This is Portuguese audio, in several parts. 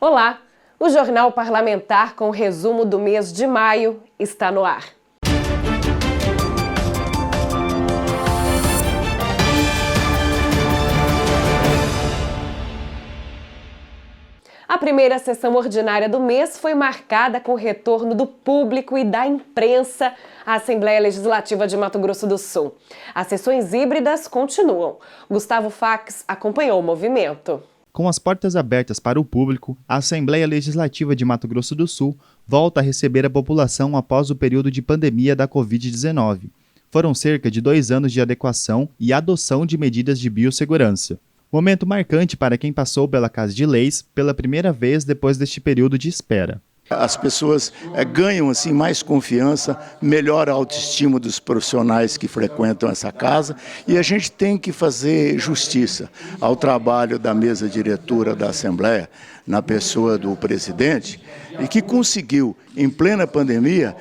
Olá! O Jornal Parlamentar com o resumo do mês de maio está no ar. A primeira sessão ordinária do mês foi marcada com o retorno do público e da imprensa à Assembleia Legislativa de Mato Grosso do Sul. As sessões híbridas continuam. Gustavo Fax acompanhou o movimento. Com as portas abertas para o público, a Assembleia Legislativa de Mato Grosso do Sul volta a receber a população após o período de pandemia da Covid-19. Foram cerca de 2 anos de adequação e adoção de medidas de biossegurança. Momento marcante para quem passou pela Casa de Leis pela primeira vez depois deste período de espera. As pessoas ganham assim mais confiança, melhora a autoestima dos profissionais que frequentam essa casa e a gente tem que fazer justiça ao trabalho da mesa diretora da Assembleia, na pessoa do presidente, e que conseguiu, em plena pandemia,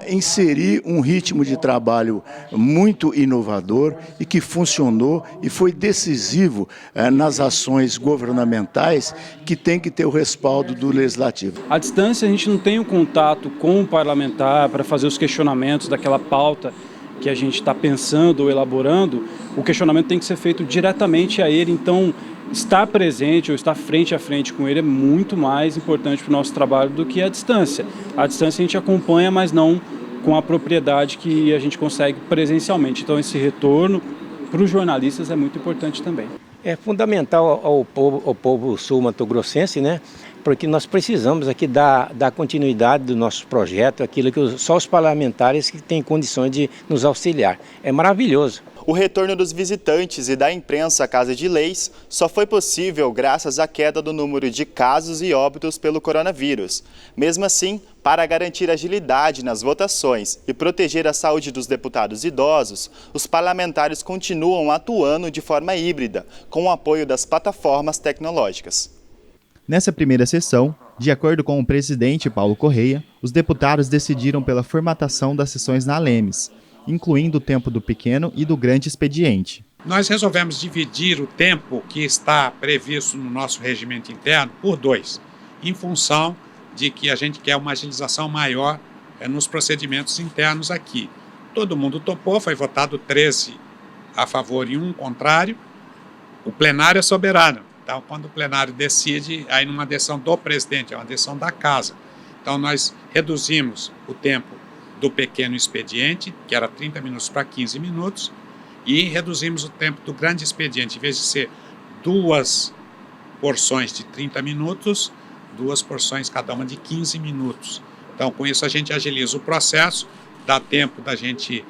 inserir um ritmo de trabalho muito inovador e que funcionou e foi decisivo nas ações governamentais que tem que ter o respaldo do Legislativo. À distância, a gente não tem um contato com o parlamentar para fazer os questionamentos daquela pauta que a gente está pensando ou elaborando. O questionamento tem que ser feito diretamente a ele, então estar presente ou estar frente a frente com ele é muito mais importante para o nosso trabalho do que a distância. A distância a gente acompanha, mas não com a propriedade que a gente consegue presencialmente. Então esse retorno para os jornalistas é muito importante também. É fundamental ao povo sul-mato-grossense, né? Porque nós precisamos aqui dar continuidade do nosso projeto, aquilo que só os parlamentares que têm condições de nos auxiliar. É maravilhoso. O retorno dos visitantes e da imprensa à Casa de Leis só foi possível graças à queda do número de casos e óbitos pelo coronavírus. Mesmo assim, para garantir agilidade nas votações e proteger a saúde dos deputados idosos, os parlamentares continuam atuando de forma híbrida, com o apoio das plataformas tecnológicas. Nessa primeira sessão, de acordo com o presidente Paulo Correia, os deputados decidiram pela formatação das sessões na Lemes, incluindo o tempo do pequeno e do grande expediente. Nós resolvemos dividir o tempo que está previsto no nosso regimento interno por 2, em função de que a gente quer uma agilização maior nos procedimentos internos aqui. Todo mundo topou, foi votado 13 a favor e 1 contrário. O plenário é soberano. Então, quando o plenário decide, aí numa decisão do presidente, é uma decisão da casa. Então, nós reduzimos o tempo do pequeno expediente, que era 30 minutos para 15 minutos, e reduzimos o tempo do grande expediente, em vez de ser 2 porções de 30 minutos, 2 porções cada uma de 15 minutos. Então, com isso, a gente agiliza o processo, dá tempo da gente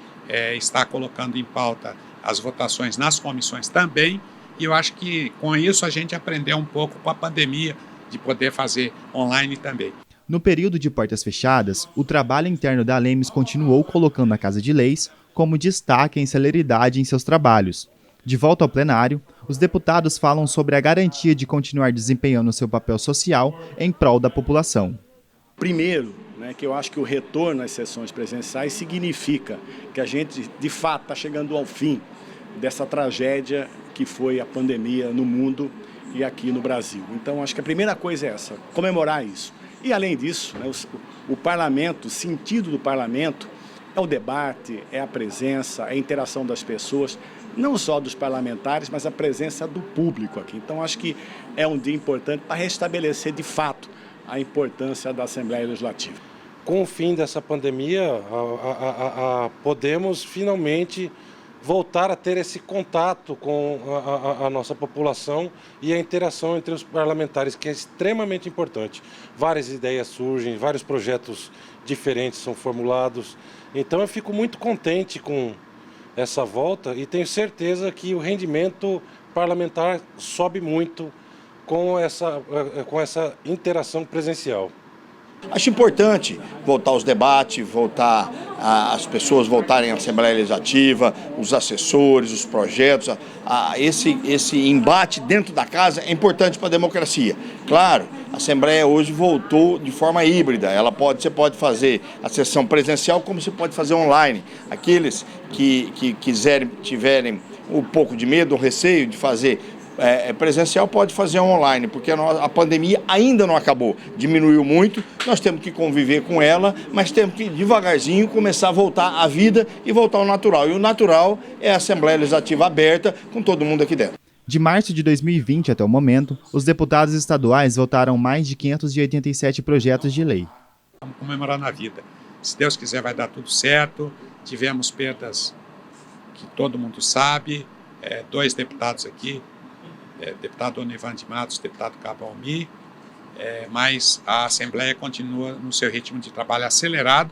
estar colocando em pauta as votações nas comissões também, e eu acho que com isso a gente aprendeu um pouco com a pandemia de poder fazer online também. No período de portas fechadas, o trabalho interno da Lemes continuou colocando a Casa de Leis como destaque em celeridade em seus trabalhos. De volta ao plenário, os deputados falam sobre a garantia de continuar desempenhando seu papel social em prol da população. Primeiro, que eu acho que o retorno às sessões presenciais significa que a gente, de fato, está chegando ao fim dessa tragédia que foi a pandemia no mundo e aqui no Brasil. Então, acho que a primeira coisa é essa, comemorar isso. E, além disso, o parlamento, o sentido do parlamento é o debate, é a presença, é a interação das pessoas, não só dos parlamentares, mas a presença do público aqui. Então, acho que é um dia importante para restabelecer, de fato, a importância da Assembleia Legislativa. Com o fim dessa pandemia, podemos finalmente voltar a ter esse contato com a nossa população e a interação entre os parlamentares, que é extremamente importante. Várias ideias surgem, vários projetos diferentes são formulados. Então eu fico muito contente com essa volta e tenho certeza que o rendimento parlamentar sobe muito com essa interação presencial. Acho importante voltar aos debates, voltar as pessoas voltarem à Assembleia Legislativa, os assessores, os projetos, esse embate dentro da casa é importante para a democracia. Claro, a Assembleia hoje voltou de forma híbrida, você pode fazer a sessão presencial como você pode fazer online. Aqueles que tiverem um pouco de medo ou receio de fazer presencial pode fazer online, porque a pandemia ainda não acabou, diminuiu muito, nós temos que conviver com ela, mas temos que devagarzinho começar a voltar à vida e voltar ao natural. E o natural é a Assembleia Legislativa aberta com todo mundo aqui dentro. De março de 2020 até o momento, os deputados estaduais votaram mais de 587 projetos de lei. Vamos comemorar na vida. Se Deus quiser, vai dar tudo certo. Tivemos perdas que todo mundo sabe, 2 deputados aqui, deputado Onivan de Matos, deputado Cabo Almi, mas a Assembleia continua no seu ritmo de trabalho acelerado,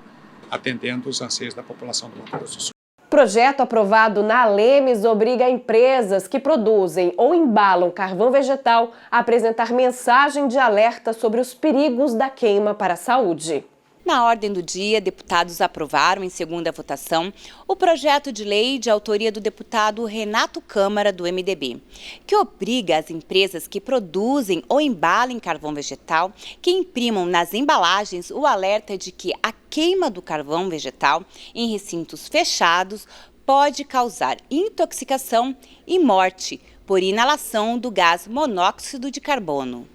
atendendo os anseios da população do Mato Grosso do Sul. O projeto aprovado na Lemes obriga empresas que produzem ou embalam carvão vegetal a apresentar mensagem de alerta sobre os perigos da queima para a saúde. Na ordem do dia, deputados aprovaram em segunda votação o projeto de lei de autoria do deputado Renato Câmara, do MDB, que obriga as empresas que produzem ou embalem carvão vegetal que imprimam nas embalagens o alerta de que a queima do carvão vegetal em recintos fechados pode causar intoxicação e morte por inalação do gás monóxido de carbono.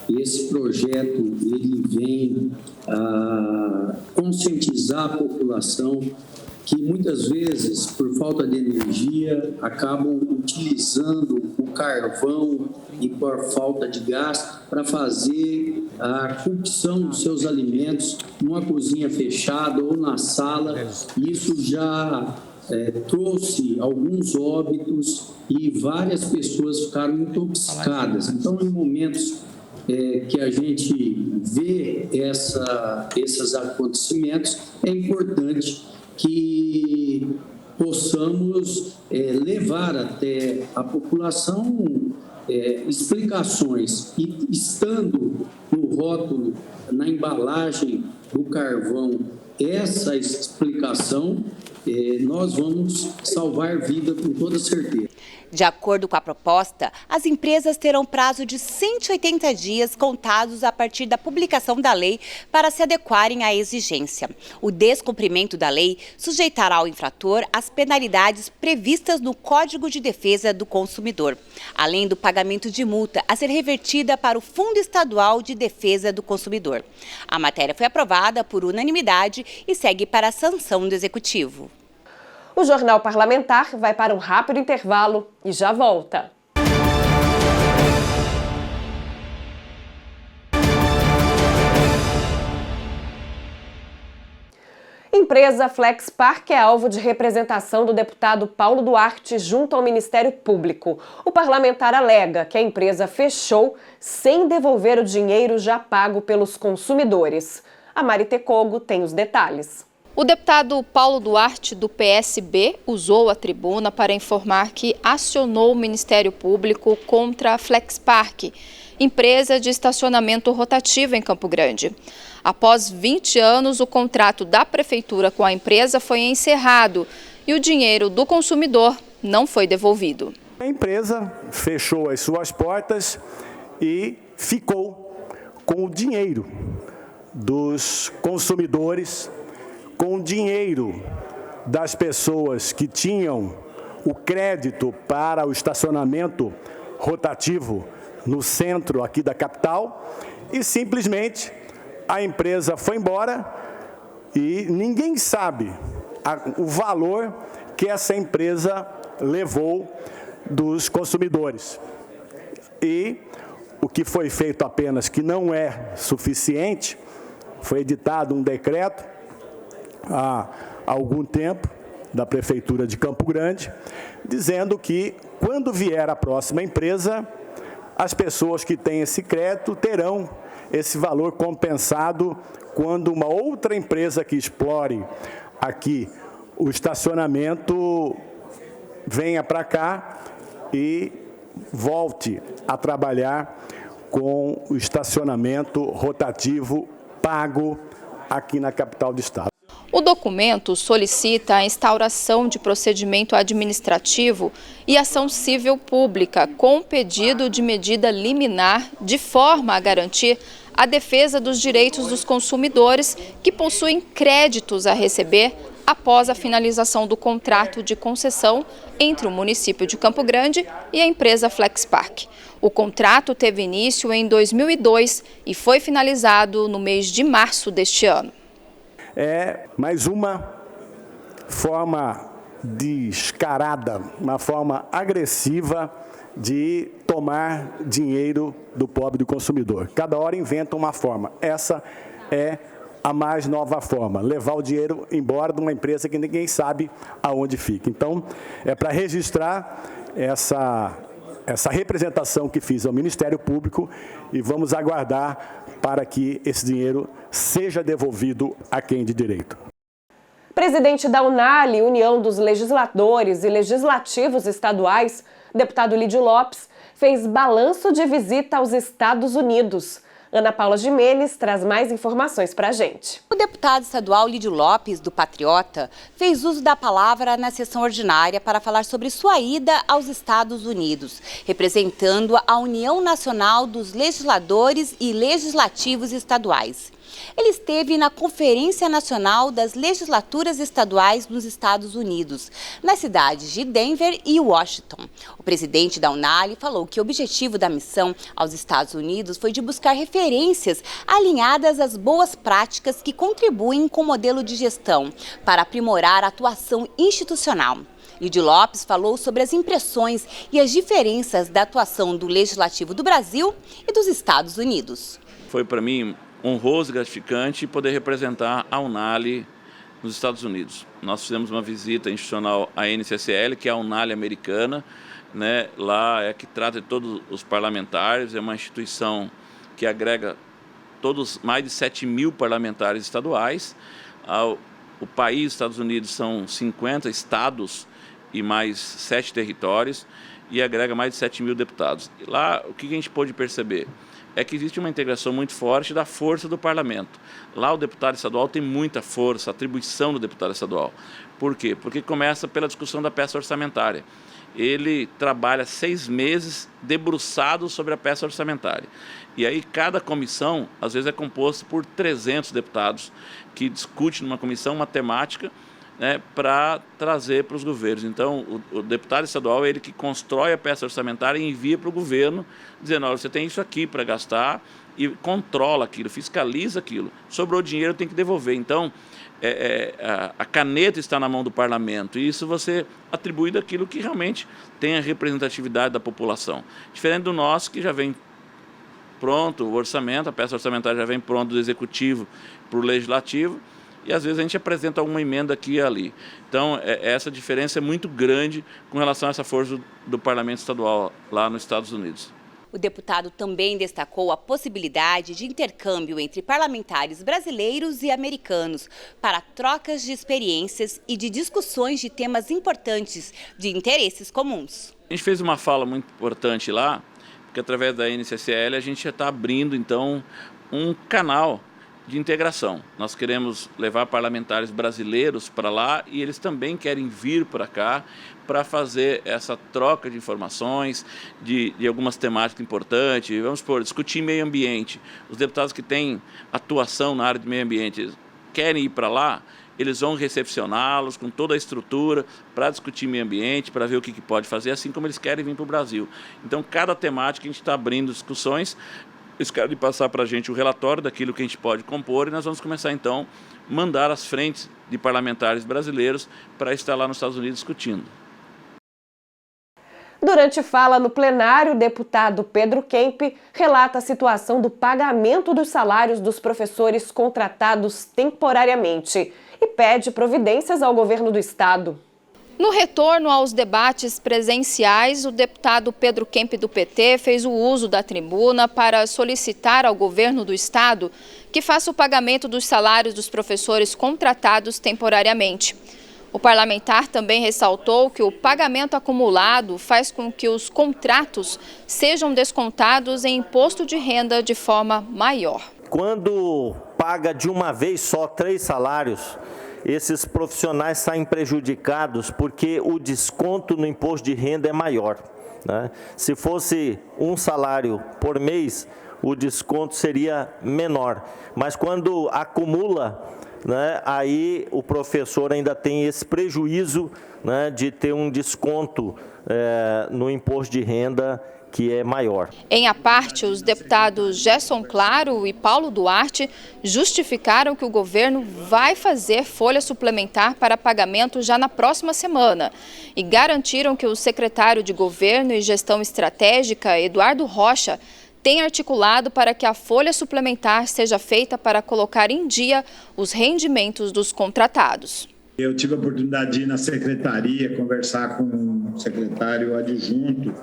Esse projeto ele vem conscientizar a população que muitas vezes, por falta de energia, acabam utilizando o carvão e por falta de gás para fazer a cocção dos seus alimentos numa cozinha fechada ou na sala. Isso já trouxe alguns óbitos e várias pessoas ficaram intoxicadas. Então, em momentos que a gente vê esses acontecimentos, é importante que possamos levar até a população explicações e, estando no rótulo, na embalagem do carvão, essa explicação, nós vamos salvar vida com toda certeza. De acordo com a proposta, as empresas terão prazo de 180 dias contados a partir da publicação da lei para se adequarem à exigência. O descumprimento da lei sujeitará o infrator às penalidades previstas no Código de Defesa do Consumidor, além do pagamento de multa a ser revertida para o Fundo Estadual de Defesa do Consumidor. A matéria foi aprovada por unanimidade e segue para a sanção do Executivo. O Jornal Parlamentar vai para um rápido intervalo e já volta. Empresa Flex Park é alvo de representação do deputado Paulo Duarte junto ao Ministério Público. O parlamentar alega que a empresa fechou sem devolver o dinheiro já pago pelos consumidores. A Mari Tecogo tem os detalhes. O deputado Paulo Duarte, do PSB, usou a tribuna para informar que acionou o Ministério Público contra a Flex Park, empresa de estacionamento rotativo em Campo Grande. Após 20 anos, o contrato da Prefeitura com a empresa foi encerrado e o dinheiro do consumidor não foi devolvido. A empresa fechou as suas portas e ficou com o dinheiro dos consumidores, com o dinheiro das pessoas que tinham o crédito para o estacionamento rotativo no centro aqui da capital, e simplesmente a empresa foi embora e ninguém sabe o valor que essa empresa levou dos consumidores. E o que foi feito apenas, que não é suficiente, foi editado um decreto há algum tempo, da Prefeitura de Campo Grande, dizendo que, quando vier a próxima empresa, as pessoas que têm esse crédito terão esse valor compensado quando uma outra empresa que explore aqui o estacionamento venha para cá e volte a trabalhar com o estacionamento rotativo pago aqui na capital do estado. O documento solicita a instauração de procedimento administrativo e ação civil pública com pedido de medida liminar de forma a garantir a defesa dos direitos dos consumidores que possuem créditos a receber após a finalização do contrato de concessão entre o município de Campo Grande e a empresa Flexpark. O contrato teve início em 2002 e foi finalizado no mês de março deste ano. É mais uma forma descarada, uma forma agressiva de tomar dinheiro do pobre do consumidor. Cada hora inventa uma forma. Essa é a mais nova forma, levar o dinheiro embora de uma empresa que ninguém sabe aonde fica. Então, é para registrar essa representação que fiz ao Ministério Público e vamos aguardar para que esse dinheiro seja devolvido a quem de direito. Presidente da UNALI, União dos Legisladores e Legislativos Estaduais, deputado Lídio Lopes, fez balanço de visita aos Estados Unidos. Ana Paula Gimenez traz mais informações para a gente. O deputado estadual Lídio Lopes, do Patriota, fez uso da palavra na sessão ordinária para falar sobre sua ida aos Estados Unidos, representando a União Nacional dos Legisladores e Legislativos Estaduais. Ele esteve na Conferência Nacional das Legislaturas Estaduais nos Estados Unidos, nas cidades de Denver e Washington. O presidente da UNALI falou que o objetivo da missão aos Estados Unidos foi de buscar referências alinhadas às boas práticas que contribuem com o modelo de gestão para aprimorar a atuação institucional. Lídio Lopes falou sobre as impressões e as diferenças da atuação do Legislativo do Brasil e dos Estados Unidos. Foi para mim honroso e gratificante poder representar a UNALI nos Estados Unidos. Nós fizemos uma visita institucional à NCCL, que é a UNALI americana, né? Lá é que trata de todos os parlamentares, é uma instituição que agrega mais de 7.000 parlamentares estaduais. O país, Estados Unidos, são 50 estados e mais 7 territórios e agrega mais de 7.000 deputados. E lá, o que a gente pôde perceber? É que existe uma integração muito forte da força do parlamento. Lá o deputado estadual tem muita força, a atribuição do deputado estadual. Por quê? Porque começa pela discussão da peça orçamentária. Ele trabalha 6 meses debruçado sobre a peça orçamentária. E aí cada comissão, às vezes, é composta por 300 deputados que discutem numa comissão uma temática, né, para trazer para os governos. Então, o deputado estadual é ele que constrói a peça orçamentária e envia para o governo, dizendo, olha, você tem isso aqui para gastar, e controla aquilo, fiscaliza aquilo. Sobrou dinheiro, tem que devolver. Então, a caneta está na mão do parlamento, e isso você atribui daquilo que realmente tem a representatividade da população. Diferente do nosso, que já vem pronto o orçamento, a peça orçamentária já vem pronta do executivo para o legislativo, e às vezes a gente apresenta uma emenda aqui e ali. Então, essa diferença é muito grande com relação a essa força do parlamento estadual lá nos Estados Unidos. O deputado também destacou a possibilidade de intercâmbio entre parlamentares brasileiros e americanos para trocas de experiências e de discussões de temas importantes de interesses comuns. A gente fez uma fala muito importante lá, porque através da NCCL a gente já está abrindo, então, um canal de integração. Nós queremos levar parlamentares brasileiros para lá e eles também querem vir para cá para fazer essa troca de informações, de algumas temáticas importantes. Vamos discutir meio ambiente. Os deputados que têm atuação na área de meio ambiente querem ir para lá, eles vão recepcioná-los com toda a estrutura para discutir meio ambiente, para ver o que pode fazer, assim como eles querem vir para o Brasil. Então, cada temática a gente está abrindo discussões. Eles querem passar para a gente o relatório daquilo que a gente pode compor e nós vamos começar, então, a mandar as frentes de parlamentares brasileiros para estar lá nos Estados Unidos discutindo. Durante fala no plenário, o deputado Pedro Kemp relata a situação do pagamento dos salários dos professores contratados temporariamente e pede providências ao governo do estado. No retorno aos debates presenciais, o deputado Pedro Kemp do PT fez o uso da tribuna para solicitar ao governo do estado que faça o pagamento dos salários dos professores contratados temporariamente. O parlamentar também ressaltou que o pagamento acumulado faz com que os contratos sejam descontados em imposto de renda de forma maior. Quando paga de uma vez só 3 salários, esses profissionais saem prejudicados porque o desconto no imposto de renda é maior, né? Se fosse um salário por mês, o desconto seria menor. Mas quando acumula né, aí o professor ainda tem esse prejuízo, né, de ter um desconto no imposto de renda que é maior. Em à parte, os deputados Gerson Claro e Paulo Duarte justificaram que o governo vai fazer folha suplementar para pagamento já na próxima semana e garantiram que o secretário de Governo e Gestão Estratégica, Eduardo Rocha, tem articulado para que a folha suplementar seja feita para colocar em dia os rendimentos dos contratados. Eu tive a oportunidade de ir na secretaria, conversar com o secretário adjunto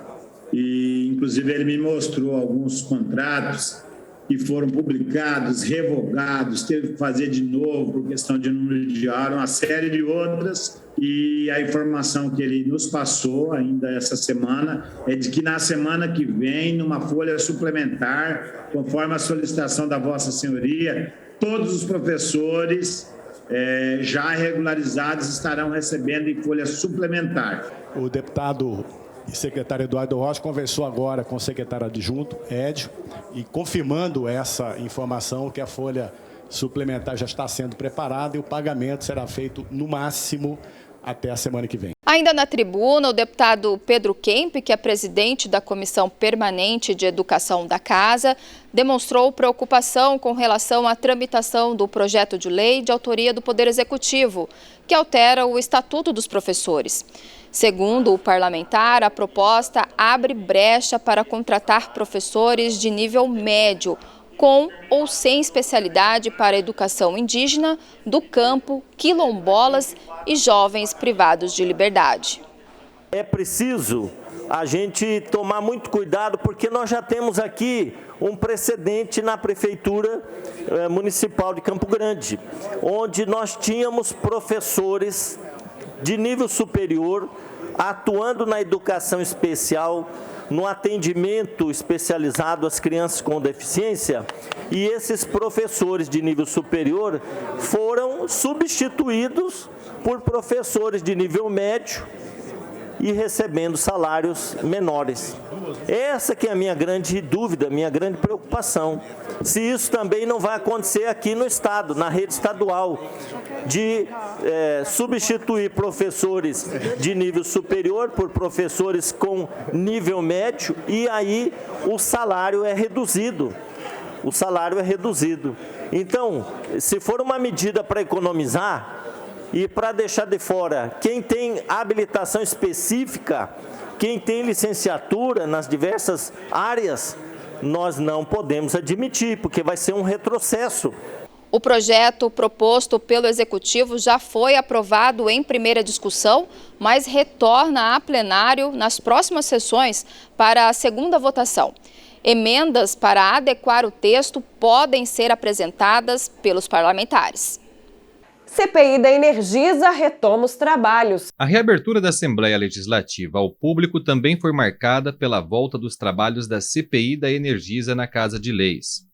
e, inclusive, ele me mostrou alguns contratos que foram publicados, revogados, teve que fazer de novo por questão de número de hora, uma série de outras. E a informação que ele nos passou ainda essa semana é de que na semana que vem, numa folha suplementar, conforme a solicitação da Vossa Senhoria, todos os professores já regularizados estarão recebendo em folha suplementar. O deputado e secretário Eduardo Rocha conversou agora com o secretário adjunto, Édio, e confirmando essa informação que a folha suplementar já está sendo preparada e o pagamento será feito no máximo até a semana que vem. Ainda na tribuna, o deputado Pedro Kemp, que é presidente da Comissão Permanente de Educação da Casa, demonstrou preocupação com relação à tramitação do projeto de lei de autoria do Poder Executivo, que altera o Estatuto dos Professores. Segundo o parlamentar, a proposta abre brecha para contratar professores de nível médio, com ou sem especialidade para a educação indígena, do campo, quilombolas e jovens privados de liberdade. É preciso a gente tomar muito cuidado, porque nós já temos aqui um precedente na Prefeitura Municipal de Campo Grande, onde nós tínhamos professores de nível superior atuando na educação especial, no atendimento especializado às crianças com deficiência, e esses professores de nível superior foram substituídos por professores de nível médio e recebendo salários menores. Essa que é a minha grande dúvida, minha grande preocupação. Se isso também não vai acontecer aqui no Estado, na rede estadual, de substituir professores de nível superior por professores com nível médio, e aí o salário é reduzido. O salário é reduzido. Então, se for uma medida para economizar, e para deixar de fora quem tem habilitação específica, quem tem licenciatura nas diversas áreas, nós não podemos admitir, porque vai ser um retrocesso. O projeto proposto pelo Executivo já foi aprovado em primeira discussão, mas retorna a plenário nas próximas sessões para a segunda votação. Emendas para adequar o texto podem ser apresentadas pelos parlamentares. CPI da Energisa retoma os trabalhos. A reabertura da Assembleia Legislativa ao público também foi marcada pela volta dos trabalhos da CPI da Energisa na Casa de Leis.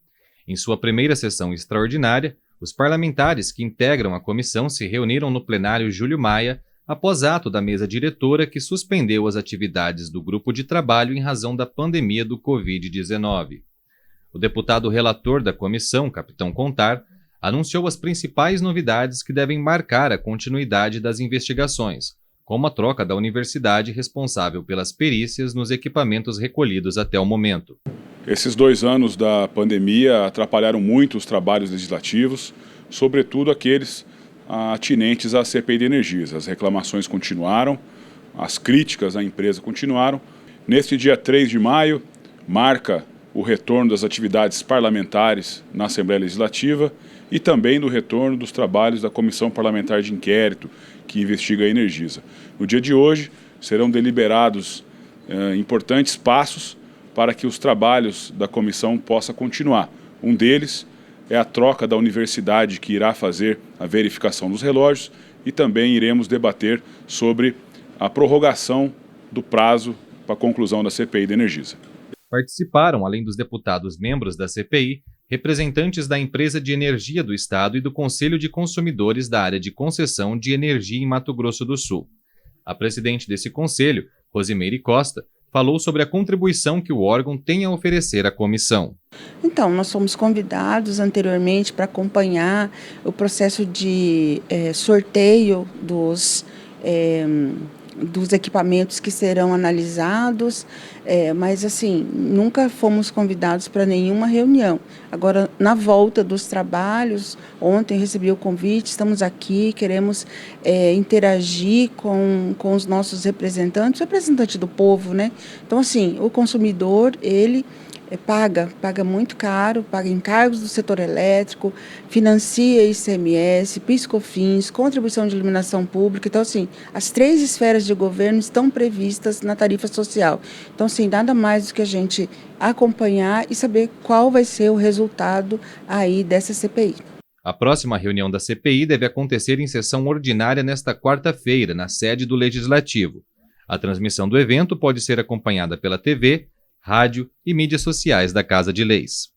Em sua primeira sessão extraordinária, os parlamentares que integram a comissão se reuniram no plenário Júlio Maia após ato da mesa diretora que suspendeu as atividades do grupo de trabalho em razão da pandemia do Covid-19. O deputado relator da comissão, Capitão Contar, anunciou as principais novidades que devem marcar a continuidade das investigações, como a troca da universidade responsável pelas perícias nos equipamentos recolhidos até o momento. Esses 2 anos da pandemia atrapalharam muito os trabalhos legislativos, sobretudo aqueles atinentes à CPI de Energisa. As reclamações continuaram, as críticas à empresa continuaram. Neste dia 3 de maio, marca o retorno das atividades parlamentares na Assembleia Legislativa e também do retorno dos trabalhos da Comissão Parlamentar de Inquérito, que investiga a Energisa. No dia de hoje, serão deliberados importantes passos para que os trabalhos da comissão possam continuar. Um deles é a troca da universidade que irá fazer a verificação dos relógios, e também iremos debater sobre a prorrogação do prazo para a conclusão da CPI da Energisa. Participaram, além dos deputados membros da CPI, representantes da Empresa de Energia do Estado e do Conselho de Consumidores da área de concessão de energia em Mato Grosso do Sul. A presidente desse conselho, Rosimeire Costa, falou sobre a contribuição que o órgão tem a oferecer à comissão. Então, nós fomos convidados anteriormente para acompanhar o processo de sorteio dos equipamentos que serão analisados, mas assim, nunca fomos convidados para nenhuma reunião. Agora, na volta dos trabalhos, ontem recebi o convite, estamos aqui, queremos interagir com os nossos representantes do povo, né? Então, assim, o consumidor, ele paga muito caro, paga encargos do setor elétrico, financia ICMS, PIS/COFINS, contribuição de iluminação pública. Então, assim, as 3 esferas de governo estão previstas na tarifa social. Então, assim, nada mais do que a gente acompanhar e saber qual vai ser o resultado aí dessa CPI. A próxima reunião da CPI deve acontecer em sessão ordinária nesta quarta-feira, na sede do Legislativo. A transmissão do evento pode ser acompanhada pela TV, rádio e mídias sociais da Casa de Leis.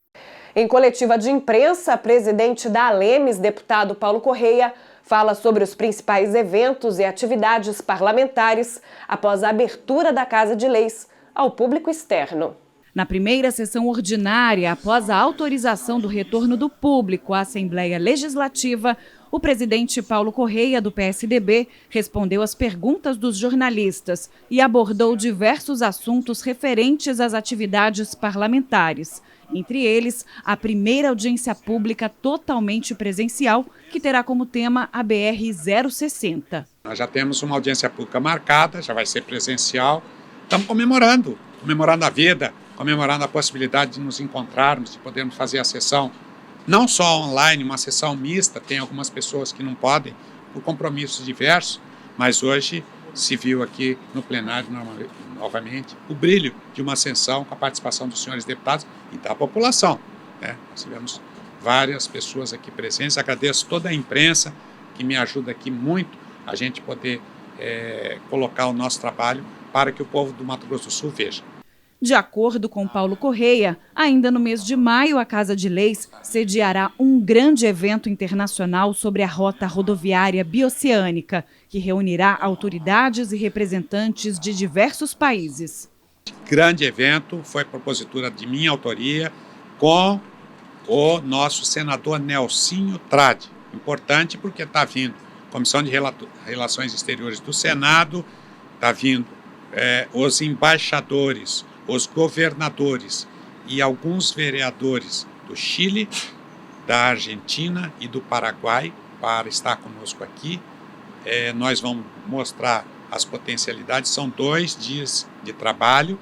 Em coletiva de imprensa, presidente da Alemes, deputado Paulo Correia, fala sobre os principais eventos e atividades parlamentares após a abertura da Casa de Leis ao público externo. Na primeira sessão ordinária, após a autorização do retorno do público à Assembleia Legislativa, o presidente Paulo Correia, do PSDB, respondeu às perguntas dos jornalistas e abordou diversos assuntos referentes às atividades parlamentares. Entre eles, a primeira audiência pública totalmente presencial, que terá como tema a BR-060. Nós já temos uma audiência pública marcada, já vai ser presencial. Estamos comemorando a vida, comemorando a possibilidade de nos encontrarmos, de podermos fazer a sessão não só online, uma sessão mista, tem algumas pessoas que não podem, por compromissos diversos, mas hoje se viu aqui no plenário, novamente, o brilho de uma sessão com a participação dos senhores deputados e da população, né? Nós tivemos várias pessoas aqui presentes, agradeço toda a imprensa que me ajuda aqui muito a gente poder colocar o nosso trabalho para que o povo do Mato Grosso do Sul veja. De acordo com Paulo Correia, ainda no mês de maio, a Casa de Leis sediará um grande evento internacional sobre a rota rodoviária bioceânica, que reunirá autoridades e representantes de diversos países. Grande evento, foi propositura de minha autoria, com o nosso senador Nelsinho Trade. Importante porque está vindo Comissão de Relações Exteriores do Senado, está vindo os embaixadores, os governadores e alguns vereadores do Chile, da Argentina e do Paraguai para estar conosco aqui. Nós vamos mostrar as potencialidades, são 2 dias de trabalho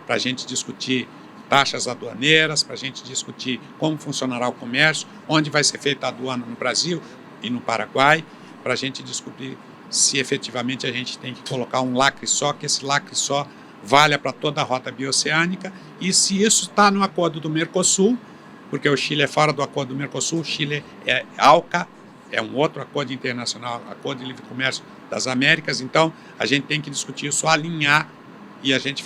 para a gente discutir taxas aduaneiras, para a gente discutir como funcionará o comércio, onde vai ser feita a aduana no Brasil e no Paraguai, para a gente descobrir se efetivamente a gente tem que colocar um lacre só, que esse lacre só valha para toda a rota bioceânica, e se isso está no acordo do Mercosul, porque o Chile é fora do acordo do Mercosul, o Chile é ALCA, é um outro acordo internacional, Acordo de Livre Comércio das Américas, então a gente tem que discutir isso, alinhar, e a gente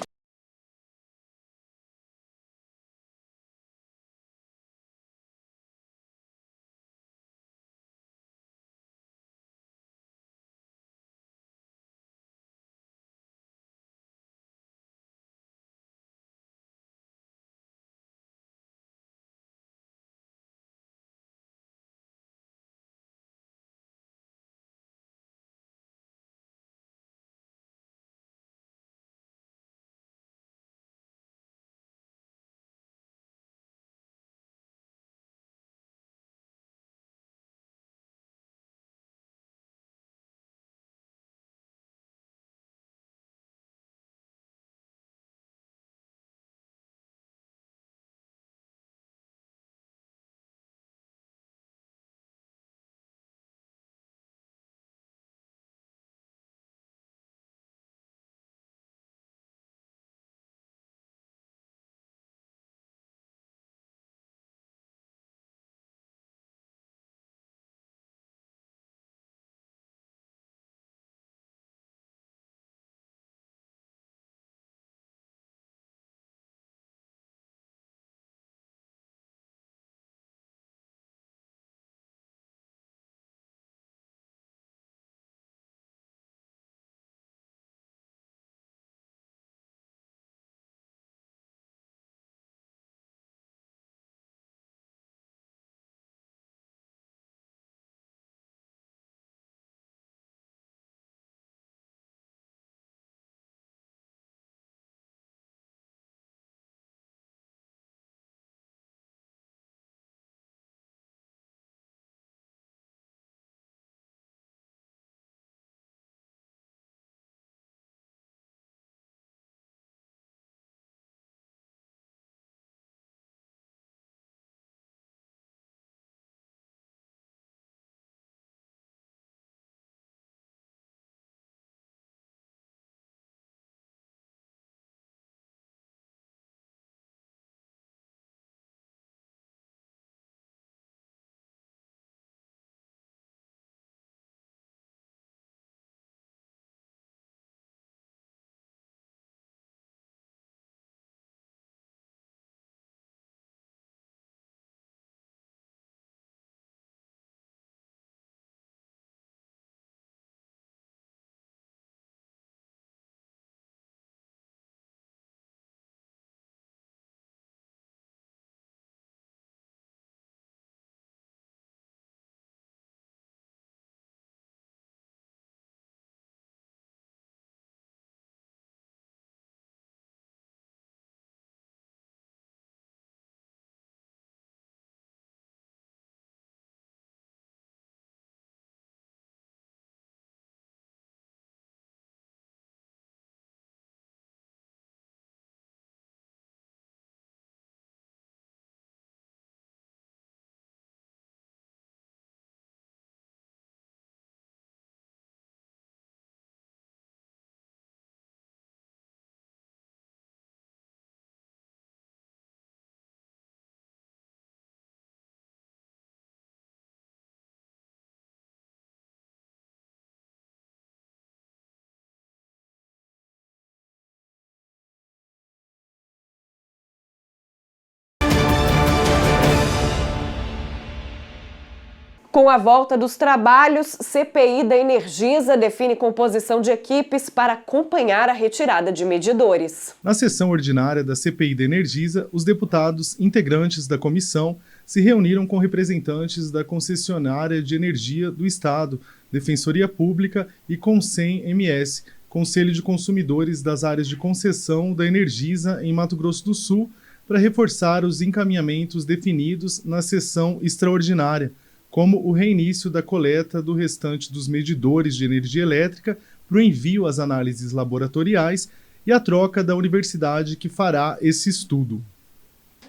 Com a volta dos trabalhos, CPI da Energisa define composição de equipes para acompanhar a retirada de medidores. Na sessão ordinária da CPI da Energisa, os deputados integrantes da comissão se reuniram com representantes da concessionária de energia do Estado, Defensoria Pública e Consem-MS, Conselho de Consumidores das áreas de concessão da Energisa em Mato Grosso do Sul, para reforçar os encaminhamentos definidos na sessão extraordinária, como o reinício da coleta do restante dos medidores de energia elétrica para o envio às análises laboratoriais e a troca da universidade que fará esse estudo.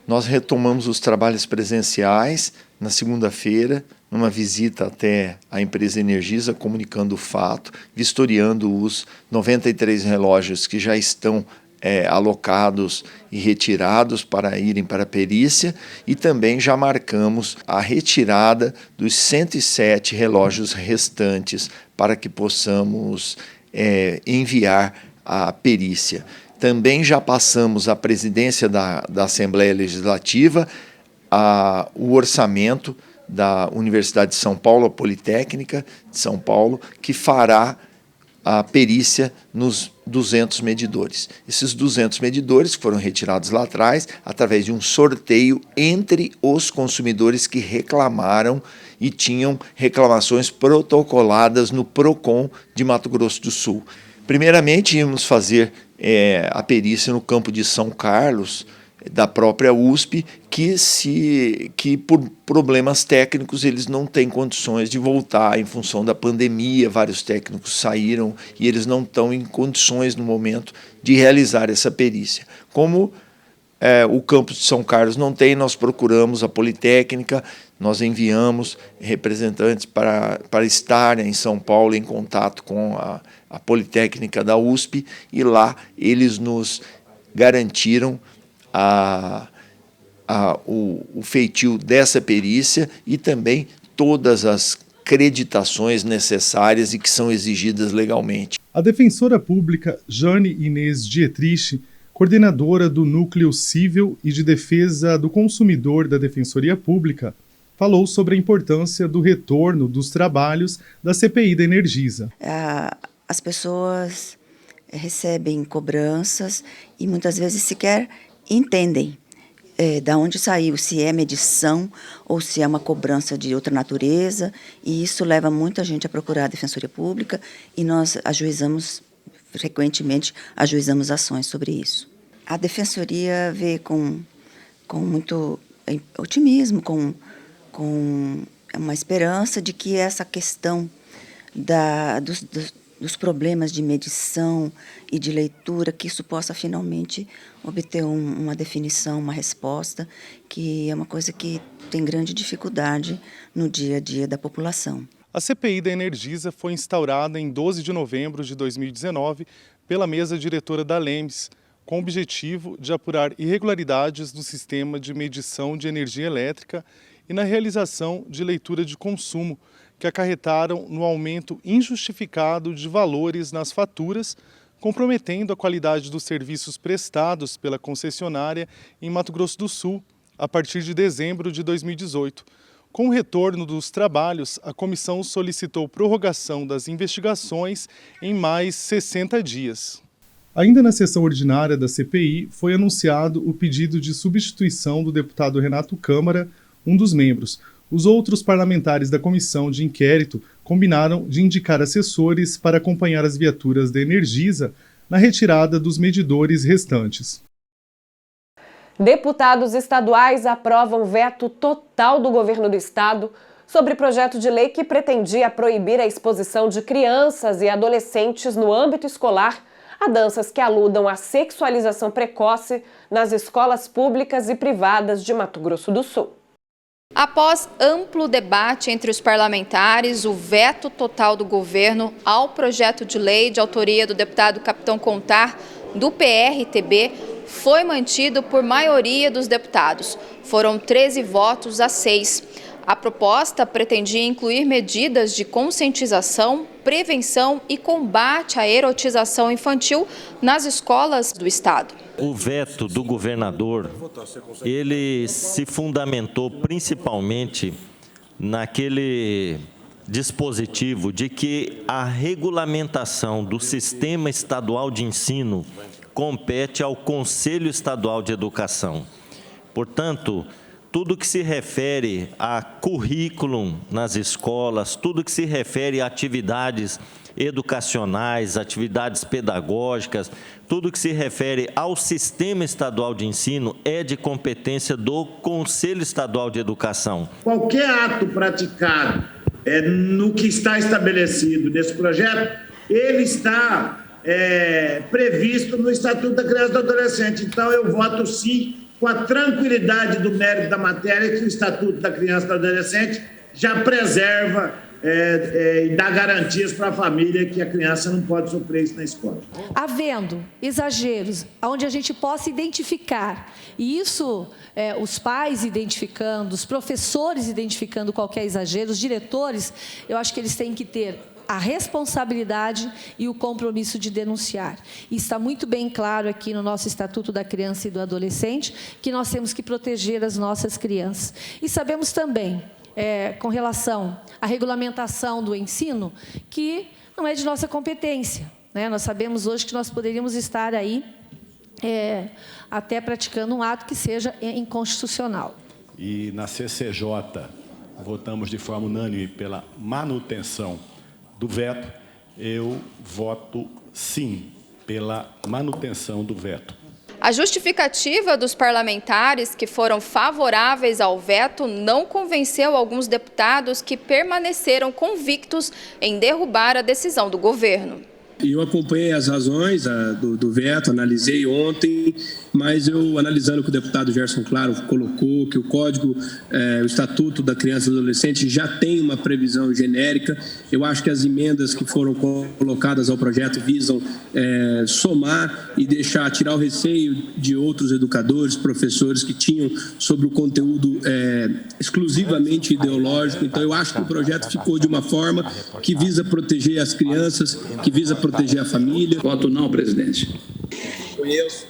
Nós retomamos os trabalhos presenciais na segunda-feira, numa visita até a empresa Energisa, comunicando o fato, vistoriando os 93 relógios que já estão alocados e retirados para irem para a perícia, e também já marcamos a retirada dos 107 relógios restantes para que possamos enviar à perícia. Também já passamos à presidência da Assembleia Legislativa o orçamento da Universidade de São Paulo, a Politécnica de São Paulo, que fará a perícia nos 200 medidores. Esses 200 medidores foram retirados lá atrás através de um sorteio entre os consumidores que reclamaram e tinham reclamações protocoladas no PROCON de Mato Grosso do Sul. Primeiramente, íamos fazer a perícia no campo de São Carlos, da própria USP, que por problemas técnicos eles não têm condições de voltar em função da pandemia, vários técnicos saíram e eles não estão em condições no momento de realizar essa perícia. Como o campus de São Carlos não tem, nós procuramos a Politécnica, nós enviamos representantes para estarem em São Paulo em contato com a Politécnica da USP, e lá eles nos garantiram o feitio dessa perícia e também todas as acreditações necessárias e que são exigidas legalmente. A defensora pública Jane Inês Dietrich, coordenadora do Núcleo Civil e de Defesa do Consumidor da Defensoria Pública, falou sobre a importância do retorno dos trabalhos da CPI da Energisa. As pessoas recebem cobranças e muitas vezes sequer entendem da onde saiu, se é medição ou se é uma cobrança de outra natureza, e isso leva muita gente a procurar a Defensoria Pública, e nós frequentemente ajuizamos ações sobre isso. A Defensoria vê com muito otimismo, com uma esperança de que essa questão dos problemas de medição e de leitura, que isso possa finalmente obter uma definição, uma resposta, que é uma coisa que tem grande dificuldade no dia a dia da população. A CPI da Energisa foi instaurada em 12 de novembro de 2019 pela mesa diretora da LEMS, com o objetivo de apurar irregularidades no sistema de medição de energia elétrica e na realização de leitura de consumo, que acarretaram no aumento injustificado de valores nas faturas, comprometendo a qualidade dos serviços prestados pela concessionária em Mato Grosso do Sul, a partir de dezembro de 2018. Com o retorno dos trabalhos, a comissão solicitou prorrogação das investigações em mais 60 dias. Ainda na sessão ordinária da CPI, foi anunciado o pedido de substituição do deputado Renato Câmara, um dos membros. Os outros parlamentares da comissão de inquérito combinaram de indicar assessores para acompanhar as viaturas da Energisa na retirada dos medidores restantes. Deputados estaduais aprovam veto total do governo do estado sobre projeto de lei que pretendia proibir a exposição de crianças e adolescentes no âmbito escolar a danças que aludam à sexualização precoce nas escolas públicas e privadas de Mato Grosso do Sul. Após amplo debate entre os parlamentares, o veto total do governo ao projeto de lei de autoria do deputado Capitão Contar, do PRTB, foi mantido por maioria dos deputados. Foram 13 votos a 6. A proposta pretendia incluir medidas de conscientização, prevenção e combate à erotização infantil nas escolas do estado. O veto do governador, ele se fundamentou principalmente naquele dispositivo de que a regulamentação do Sistema Estadual de Ensino compete ao Conselho Estadual de Educação. Portanto, tudo que se refere a currículo nas escolas, tudo que se refere a atividades educacionais, atividades pedagógicas, tudo que se refere ao Sistema Estadual de Ensino é de competência do Conselho Estadual de Educação. Qualquer ato praticado no que está estabelecido nesse projeto, ele está previsto no Estatuto da Criança e do Adolescente. Então, eu voto sim, com a tranquilidade do mérito da matéria que o Estatuto da Criança e do Adolescente já preserva e dá garantias para a família que a criança não pode sofrer isso na escola. Havendo exageros, onde a gente possa identificar, e isso os pais identificando, os professores identificando qualquer exagero, os diretores, eu acho que eles têm que ter a responsabilidade e o compromisso de denunciar. E está muito bem claro aqui no nosso Estatuto da Criança e do Adolescente que nós temos que proteger as nossas crianças. E sabemos também, com relação à regulamentação do ensino, que não é de nossa competência, né? Nós sabemos hoje que nós poderíamos estar aí até praticando um ato que seja inconstitucional. E na CCJ, votamos de forma unânime pela manutenção do veto. Eu voto sim pela manutenção do veto. A justificativa dos parlamentares que foram favoráveis ao veto não convenceu alguns deputados que permaneceram convictos em derrubar a decisão do governo. Eu acompanhei as razões do veto, analisei ontem, mas eu, analisando o que o deputado Gerson Claro colocou, que o Código, o Estatuto da Criança e do Adolescente já tem uma previsão genérica, eu acho que as emendas que foram colocadas ao projeto visam somar e tirar o receio de outros educadores, professores que tinham sobre o conteúdo exclusivamente ideológico. Então, eu acho que o projeto ficou de uma forma que visa proteger as crianças, que visa proteger a família. Voto não, presidente. Conheço,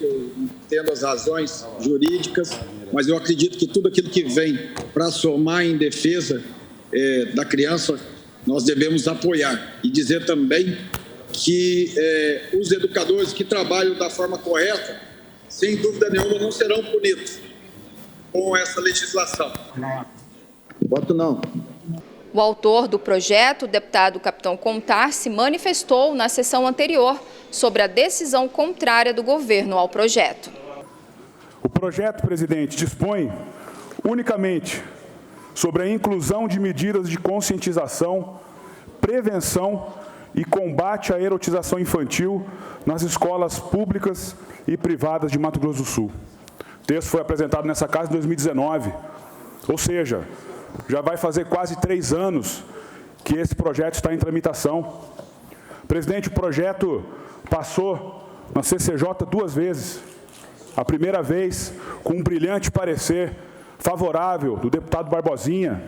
entendo as razões jurídicas, mas eu acredito que tudo aquilo que vem para somar em defesa da criança, nós devemos apoiar. E dizer também que os educadores que trabalham da forma correta, sem dúvida nenhuma, não serão punidos com essa legislação. Voto não. O autor do projeto, o deputado Capitão Contar, se manifestou na sessão anterior sobre a decisão contrária do governo ao projeto. O projeto, presidente, dispõe unicamente sobre a inclusão de medidas de conscientização, prevenção e combate à erotização infantil nas escolas públicas e privadas de Mato Grosso do Sul. O texto foi apresentado nessa casa em 2019, ou seja, já vai fazer quase 3 anos que esse projeto está em tramitação. Presidente, o projeto passou na CCJ 2 vezes. A primeira vez com um brilhante parecer favorável do deputado Barbosinha.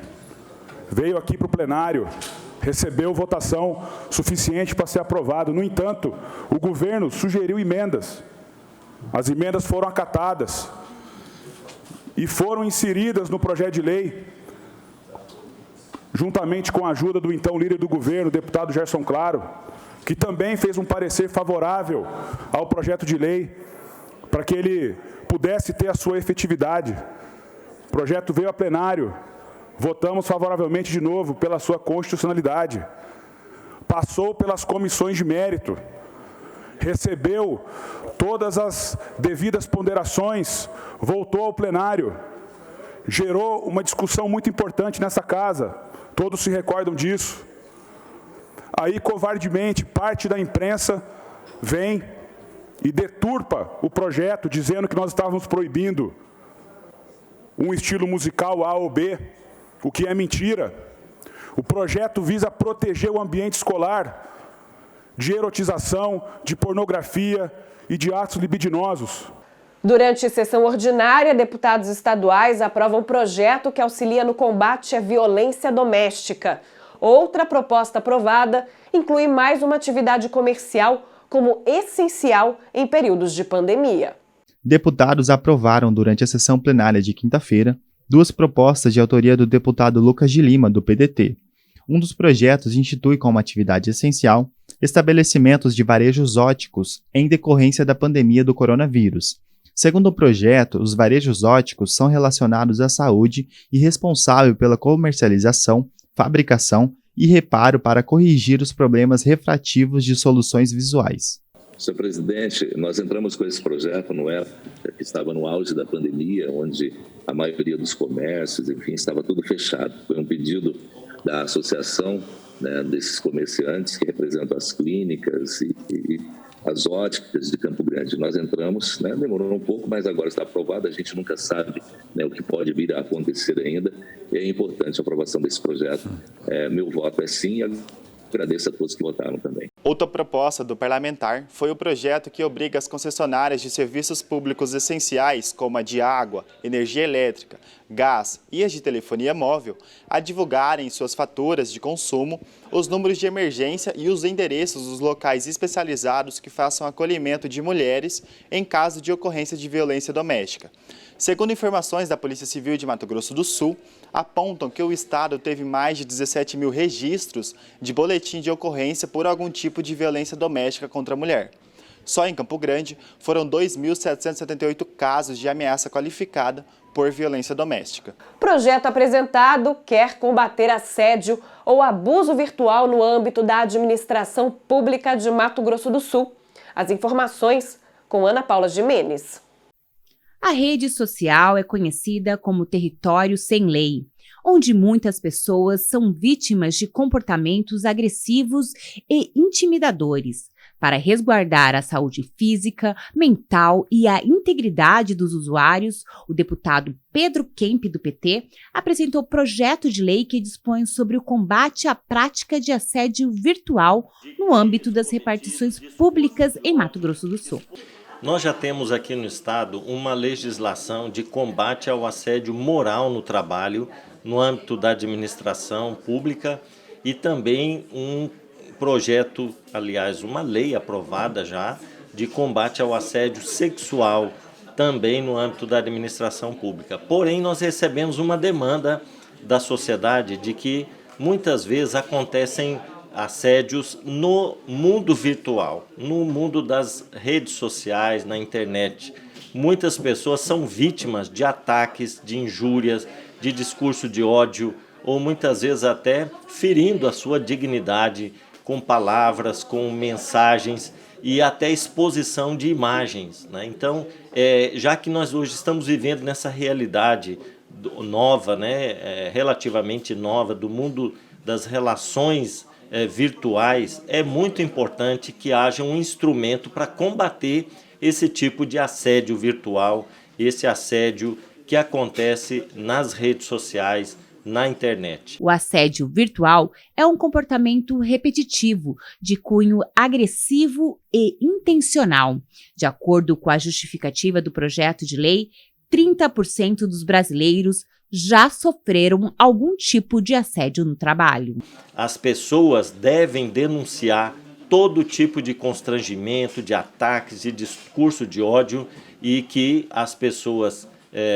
Veio aqui para o plenário, recebeu votação suficiente para ser aprovado. No entanto, o governo sugeriu emendas. As emendas foram acatadas e foram inseridas no projeto de lei, juntamente com a ajuda do então líder do governo, o deputado Gerson Claro, que também fez um parecer favorável ao projeto de lei para que ele pudesse ter a sua efetividade. O projeto veio a plenário, votamos favoravelmente de novo pela sua constitucionalidade. Passou pelas comissões de mérito, recebeu todas as devidas ponderações, voltou ao plenário, gerou uma discussão muito importante nessa casa, todos se recordam disso. Aí, covardemente, parte da imprensa vem e deturpa o projeto, dizendo que nós estávamos proibindo um estilo musical A ou B, o que é mentira. O projeto visa proteger o ambiente escolar de erotização, de pornografia e de atos libidinosos. Durante sessão ordinária, deputados estaduais aprovam um projeto que auxilia no combate à violência doméstica. Outra proposta aprovada inclui mais uma atividade comercial como essencial em períodos de pandemia. Deputados aprovaram durante a sessão plenária de quinta-feira duas propostas de autoria do deputado Lucas de Lima, do PDT. Um dos projetos institui como atividade essencial estabelecimentos de varejos óticos em decorrência da pandemia do coronavírus. Segundo o projeto, os varejos óticos são relacionados à saúde e responsáveis pela comercialização, fabricação e reparo para corrigir os problemas refrativos de soluções visuais. Senhor presidente, nós entramos com esse projeto no época que estava no auge da pandemia, onde a maioria dos comércios, enfim, estava tudo fechado. Foi um pedido da associação, né, desses comerciantes que representam as clínicas e as óticas de Campo Grande. Nós entramos, né, demorou um pouco, mas agora está aprovado. A gente nunca sabe, né, o que pode vir a acontecer ainda. E é importante a aprovação desse projeto. Meu voto é sim. Agradeço a todos que votaram também. Outra proposta do parlamentar foi o projeto que obriga as concessionárias de serviços públicos essenciais, como a de água, energia elétrica, gás e as de telefonia móvel, a divulgarem em suas faturas de consumo os números de emergência e os endereços dos locais especializados que façam acolhimento de mulheres em caso de ocorrência de violência doméstica. Segundo informações da Polícia Civil de Mato Grosso do Sul, apontam que o estado teve mais de 17 mil registros de boletim de ocorrência por algum tipo de violência doméstica contra a mulher. Só em Campo Grande foram 2.778 casos de ameaça qualificada por violência doméstica. O projeto apresentado quer combater assédio ou abuso virtual no âmbito da administração pública de Mato Grosso do Sul. As informações com Ana Paula Gimenez. A rede social é conhecida como território sem lei, onde muitas pessoas são vítimas de comportamentos agressivos e intimidadores. Para resguardar a saúde física, mental e a integridade dos usuários, o deputado Pedro Kemp, do PT, apresentou projeto de lei que dispõe sobre o combate à prática de assédio virtual no âmbito das repartições públicas em Mato Grosso do Sul. Nós já temos aqui no estado uma legislação de combate ao assédio moral no trabalho, no âmbito da administração pública e também um projeto, aliás, uma lei aprovada já de combate ao assédio sexual também no âmbito da administração pública. Porém, nós recebemos uma demanda da sociedade de que muitas vezes acontecem assédios no mundo virtual, no mundo das redes sociais, na internet. Muitas pessoas são vítimas de ataques, de injúrias, de discurso de ódio, ou muitas vezes até ferindo a sua dignidade com palavras, com mensagens e até exposição de imagens, né? Então, já que nós hoje estamos vivendo nessa realidade nova, né, relativamente nova, do mundo das relações virtuais, é muito importante que haja um instrumento para combater esse tipo de assédio virtual, esse assédio que acontece nas redes sociais, na internet. O assédio virtual é um comportamento repetitivo, de cunho agressivo e intencional. De acordo com a justificativa do projeto de lei, 30% dos brasileiros já sofreram algum tipo de assédio no trabalho. As pessoas devem denunciar todo tipo de constrangimento, de ataques, de discurso de ódio e que as pessoas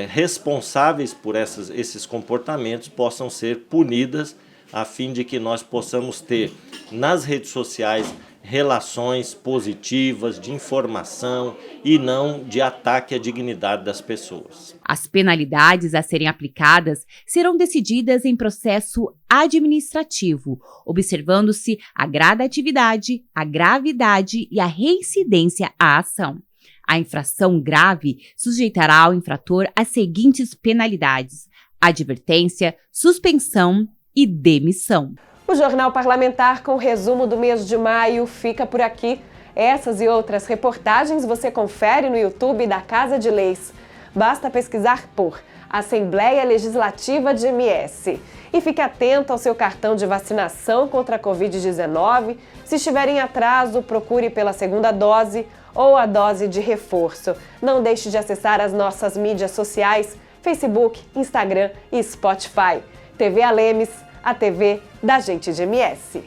responsáveis por esses comportamentos possam ser punidas a fim de que nós possamos ter nas redes sociais relações positivas, de informação e não de ataque à dignidade das pessoas. As penalidades a serem aplicadas serão decididas em processo administrativo, observando-se a gradatividade, a gravidade e a reincidência à ação. A infração grave sujeitará ao infrator as seguintes penalidades: advertência, suspensão e demissão. O Jornal Parlamentar com o resumo do mês de maio fica por aqui. Essas e outras reportagens você confere no YouTube da Casa de Leis. Basta pesquisar por Assembleia Legislativa de MS. E fique atento ao seu cartão de vacinação contra a Covid-19. Se estiver em atraso, procure pela segunda dose ou a dose de reforço. Não deixe de acessar as nossas mídias sociais, Facebook, Instagram e Spotify. TV Alemes, a TV da gente de MS.